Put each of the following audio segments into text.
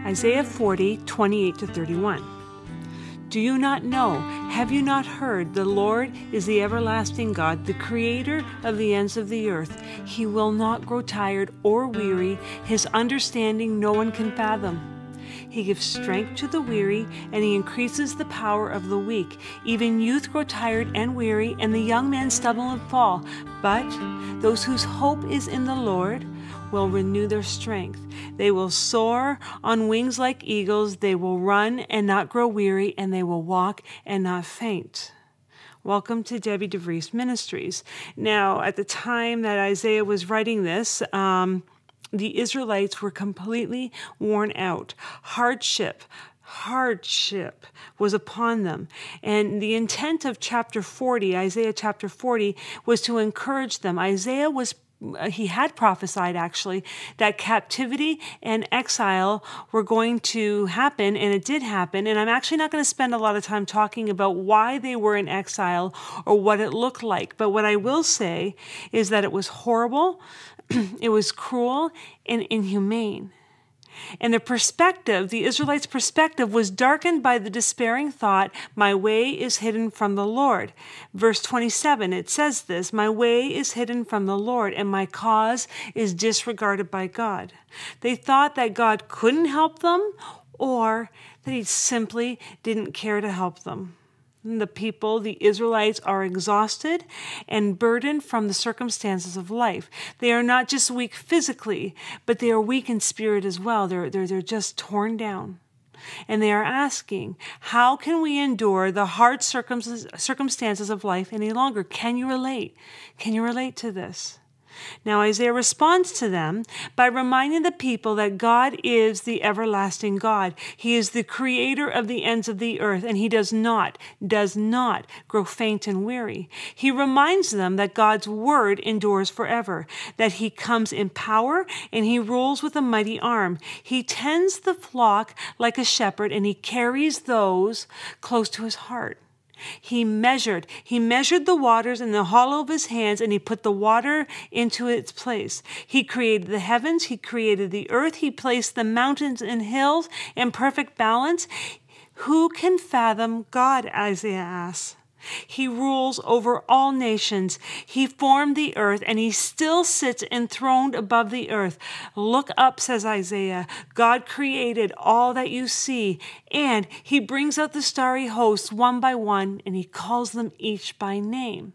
Isaiah 40, 28-31. Do you not know? Have you not heard? The Lord is the everlasting God, the creator of the ends of the earth. He will not grow tired or weary. His understanding no one can fathom. He gives strength to the weary, and he increases the power of the weak. Even youth grow tired and weary, and the young men stumble and fall. But those whose hope is in the Lord will renew their strength. They will soar on wings like eagles. They will run and not grow weary, and they will walk and not faint. Welcome to Debbie Devries Ministries. Now, at the time that Isaiah was writing this, the Israelites were completely worn out. Hardship was upon them. And the intent of chapter 40, Isaiah chapter 40, was to encourage them. He had prophesied actually that captivity and exile were going to happen, and it did happen. And I'm actually not going to spend a lot of time talking about why they were in exile or what it looked like. But what I will say is that it was horrible, it was cruel, and inhumane. And the Israelites' perspective was darkened by the despairing thought, my way is hidden from the Lord. Verse 27, it says this, my way is hidden from the Lord, and my cause is disregarded by God. They thought that God couldn't help them, or that he simply didn't care to help them. The Israelites, are exhausted and burdened from the circumstances of life. They are not just weak physically, but they are weak in spirit as well. They're just torn down. And they are asking, how can we endure the hard circumstances of life any longer? Can you relate? Can you relate to this? Now Isaiah responds to them by reminding the people that God is the everlasting God. He is the creator of the ends of the earth, and he does not grow faint and weary. He reminds them that God's word endures forever, that he comes in power and he rules with a mighty arm. He tends the flock like a shepherd, and he carries those close to his heart. He measured the waters in the hollow of his hands, and he put the water into its place. He created the heavens. He created the earth. He placed the mountains and hills in perfect balance. Who can fathom God? Isaiah asks. He rules over all nations. He formed the earth, and he still sits enthroned above the earth. Look up, says Isaiah. God created all that you see, and he brings out the starry hosts one by one, and he calls them each by name.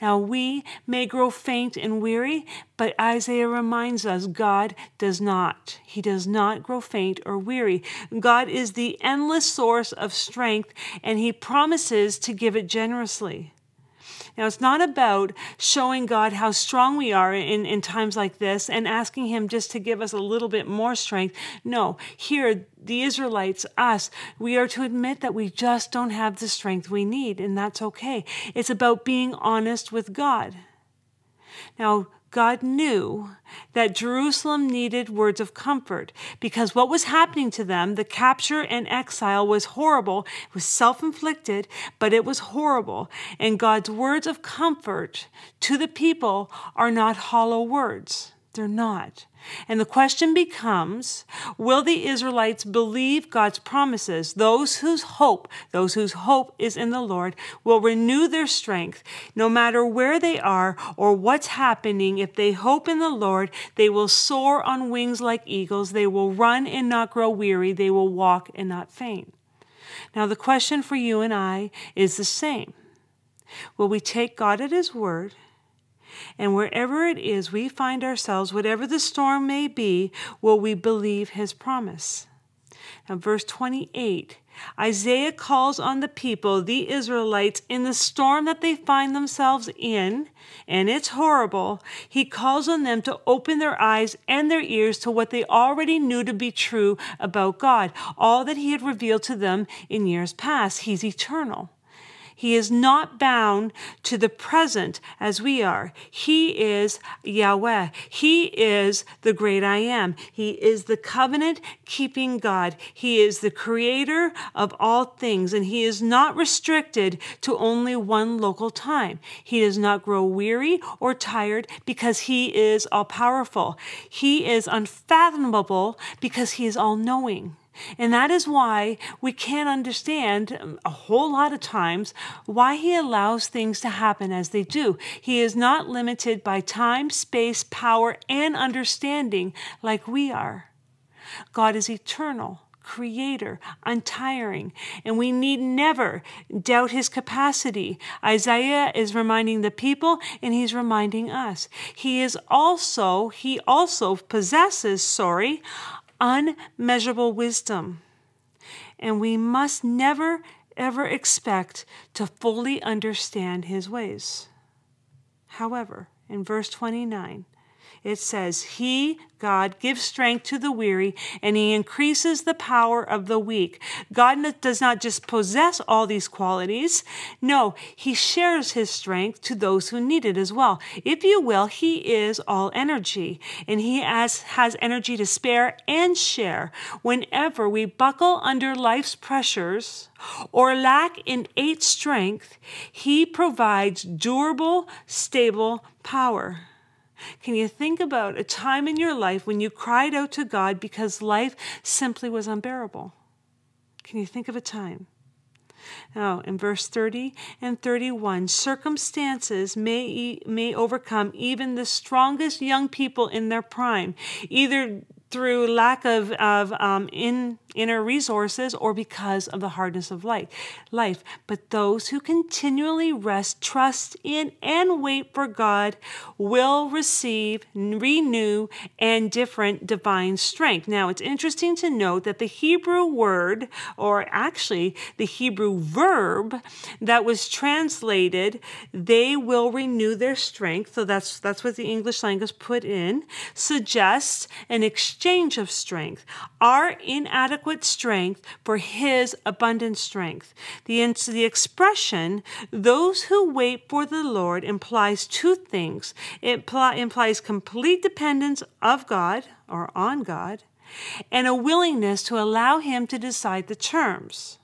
Now, we may grow faint and weary, but Isaiah reminds us God does not. He does not grow faint or weary. God is the endless source of strength, and he promises to give it generously. Now, it's not about showing God how strong we are in times like this and asking him just to give us a little bit more strength. No, here, the Israelites, us, we are to admit that we just don't have the strength we need, and that's okay. It's about being honest with God. Now, God knew that Jerusalem needed words of comfort because what was happening to them, the capture and exile, was horrible. It was self-inflicted, but it was horrible. And God's words of comfort to the people are not hollow words. They're not. And the question becomes, will the Israelites believe God's promises? Those whose hope is in the Lord will renew their strength no matter where they are or what's happening. If they hope in the Lord, they will soar on wings like eagles. They will run and not grow weary. They will walk and not faint. Now, the question for you and I is the same. Will we take God at his word? And wherever it is we find ourselves, whatever the storm may be, will we believe his promise? Now, verse 28, Isaiah calls on the people, the Israelites, in the storm that they find themselves in, and it's horrible. He calls on them to open their eyes and their ears to what they already knew to be true about God, all that he had revealed to them in years past. He's eternal. He is not bound to the present as we are. He is Yahweh. He is the great I am. He is the covenant-keeping God. He is the creator of all things, and he is not restricted to only one local time. He does not grow weary or tired because he is all-powerful. He is unfathomable because he is all-knowing. And that is why we can't understand a whole lot of times why he allows things to happen as they do. He is not limited by time, space, power, and understanding like we are. God is eternal, creator, untiring, and we need never doubt his capacity. Isaiah is reminding the people, and he's reminding us. He also possesses, unmeasurable wisdom. And we must never, ever expect to fully understand his ways. However, in verse 29, it says, he, God, gives strength to the weary, and he increases the power of the weak. God does not just possess all these qualities. No, he shares his strength to those who need it as well. If you will, he is all energy, and he has energy to spare and share. Whenever we buckle under life's pressures or lack innate strength, he provides durable, stable power. Can you think about a time in your life when you cried out to God because life simply was unbearable? Can you think of a time? Now, in verse 30 and 31, circumstances may overcome even the strongest young people in their prime, either through lack of inner resources or because of the hardness of life. But those who continually rest, trust in, and wait for God will receive, renew, and different divine strength. Now, it's interesting to note that the Hebrew word, or actually the Hebrew verb that was translated, they will renew their strength, so that's what the English language put in, suggests an exchange of strength, our inadequate strength for his abundant strength. The expression, those who wait for the Lord, implies two things. It implies complete dependence of God, or on God, and a willingness to allow him to decide the terms.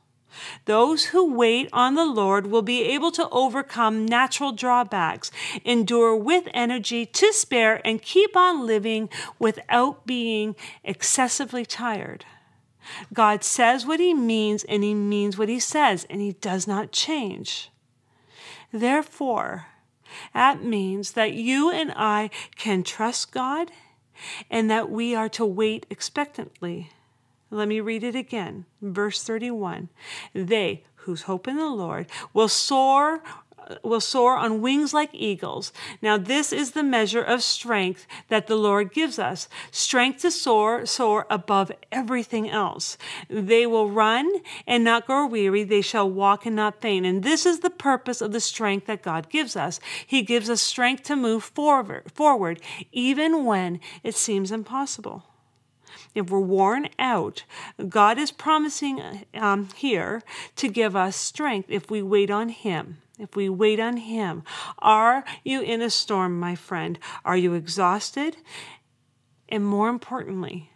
Those who wait on the Lord will be able to overcome natural drawbacks, endure with energy to spare, and keep on living without being excessively tired. God says what he means, and he means what he says, and he does not change. Therefore, that means that you and I can trust God and that we are to wait expectantly. Let me read it again. Verse 31. They whose hope in the Lord will soar on wings like eagles. Now this is the measure of strength that the Lord gives us. Strength to soar above everything else. They will run and not grow weary. They shall walk and not faint. And this is the purpose of the strength that God gives us. He gives us strength to move forward, even when it seems impossible. If we're worn out, God is promising here to give us strength if we wait on him. If we wait on him. Are you in a storm, my friend? Are you exhausted? And more importantly,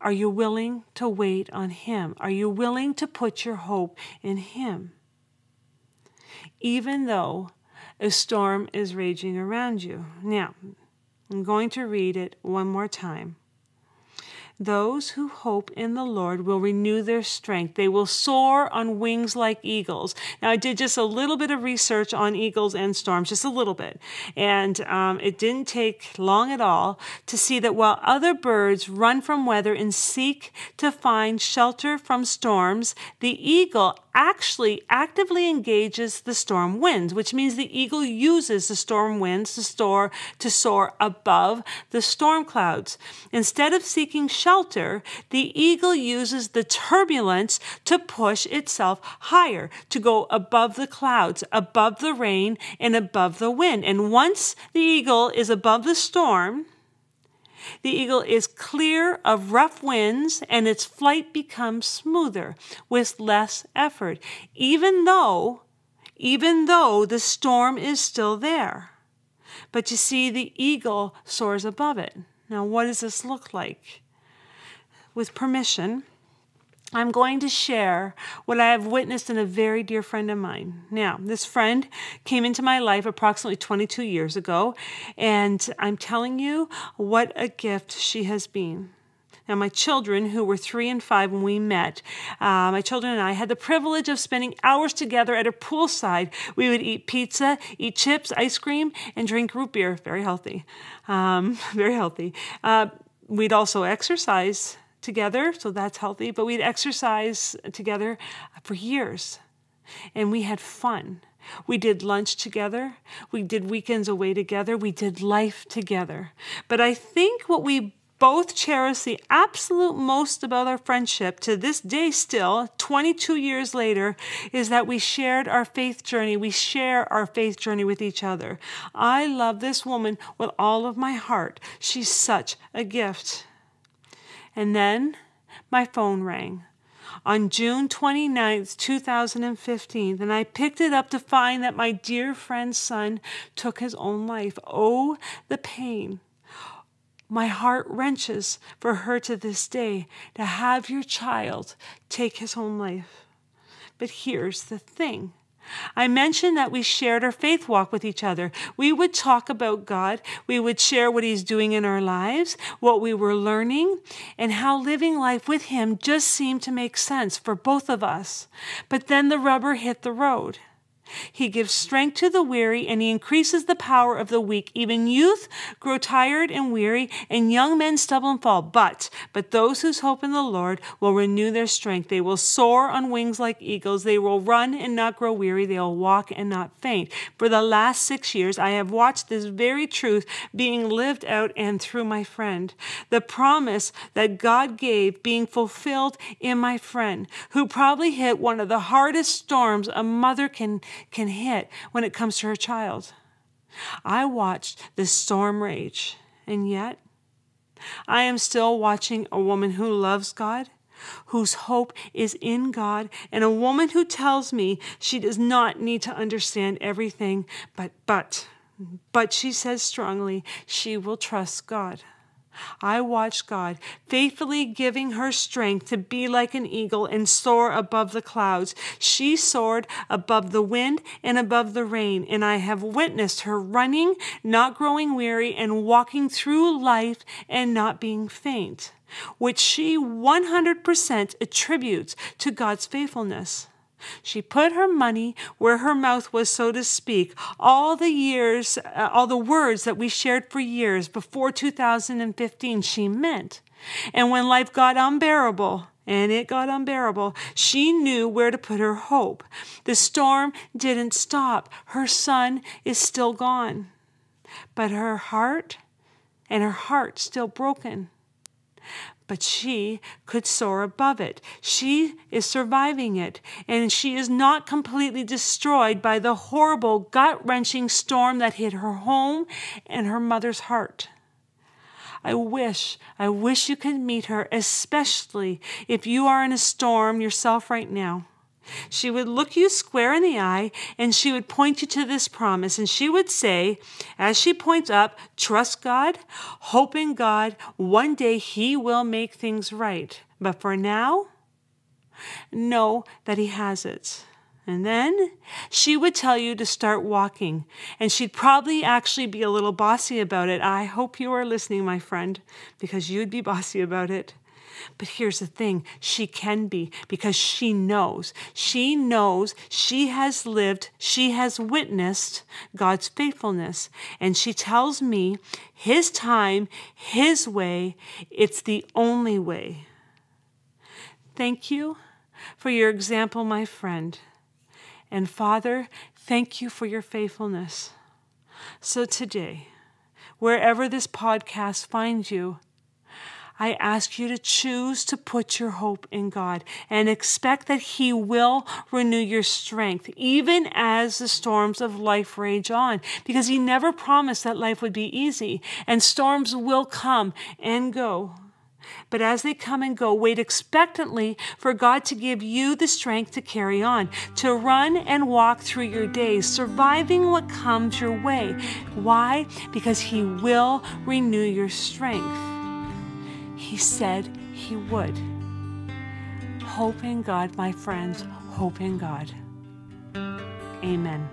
are you willing to wait on him? Are you willing to put your hope in him? Even though a storm is raging around you. Now, I'm going to read it one more time. Those who hope in the Lord will renew their strength. They will soar on wings like eagles. Now, I did just a little bit of research on eagles and storms, just a little bit. And it didn't take long at all to see that while other birds run from weather and seek to find shelter from storms, the eagle actually actively engages the storm winds, which means the eagle uses the storm winds to soar above the storm clouds. Instead of seeking shelter, the eagle uses the turbulence to push itself higher, to go above the clouds, above the rain, and above the wind. And once the eagle is above the storm, the eagle is clear of rough winds and its flight becomes smoother with less effort, even though even though the storm is still there. But you see, the eagle soars above it. Now, what does this look like? With permission, I'm going to share what I have witnessed in a very dear friend of mine. Now, this friend came into my life approximately 22 years ago, and I'm telling you what a gift she has been. Now, my children, who were 3 and 5 when we met, my children and I had the privilege of spending hours together at a poolside. We would eat pizza, eat chips, ice cream, and drink root beer. Very healthy. Very healthy. We'd also exercise together, so that's healthy, but we'd exercise together for years, and we had fun. We did lunch together. We did weekends away together. We did life together. But I think what we both cherish the absolute most about our friendship to this day still, 22 years later, is that we shared our faith journey. We share our faith journey with each other. I love this woman with all of my heart. She's such a gift. And then my phone rang on June 29th, 2015, and I picked it up to find that my dear friend's son took his own life. Oh, the pain. My heart wrenches for her to this day to have your child take his own life. But here's the thing. I mentioned that we shared our faith walk with each other. We would talk about God. We would share what He's doing in our lives, what we were learning, and how living life with Him just seemed to make sense for both of us. But then the rubber hit the road. He gives strength to the weary, and He increases the power of the weak. Even youth grow tired and weary, and young men stumble and fall. But those whose hope in the Lord will renew their strength. They will soar on wings like eagles. They will run and not grow weary. They will walk and not faint. For the last 6 years, I have watched this very truth being lived out and through my friend. The promise that God gave being fulfilled in my friend, who probably hit one of the hardest storms a mother can hit when it comes to her child. I watched this storm rage, and yet I am still watching a woman who loves God, whose hope is in God, and a woman who tells me she does not need to understand everything, but she says strongly she will trust God. I watched God faithfully giving her strength to be like an eagle and soar above the clouds. She soared above the wind and above the rain, and I have witnessed her running, not growing weary, and walking through life and not being faint, which she 100% attributes to God's faithfulness. She put her money where her mouth was, so to speak. All the words that we shared for years before 2015, she meant. And when life got unbearable, and it got unbearable, she knew where to put her hope. The storm didn't stop. Her son is still gone. But her heart still broken. But she could soar above it. She is surviving it, and she is not completely destroyed by the horrible, gut-wrenching storm that hit her home and her mother's heart. I wish you could meet her, especially if you are in a storm yourself right now. She would look you square in the eye, and she would point you to this promise, and she would say, as she points up, trust God, hope in God, one day He will make things right. But for now, know that He has it. And then she would tell you to start walking, and she'd probably actually be a little bossy about it. I hope you are listening, my friend, because you'd be bossy about it. But here's the thing, she can be, because she knows she has lived, she has witnessed God's faithfulness. And she tells me His time, His way, it's the only way. Thank you for your example, my friend. And Father, thank you for your faithfulness. So today, wherever this podcast finds you, I ask you to choose to put your hope in God and expect that He will renew your strength, even as the storms of life rage on, because He never promised that life would be easy, and storms will come and go. But as they come and go, wait expectantly for God to give you the strength to carry on, to run and walk through your days, surviving what comes your way. Why? Because He will renew your strength. He said He would. Hope in God, my friends. Hope in God. Amen.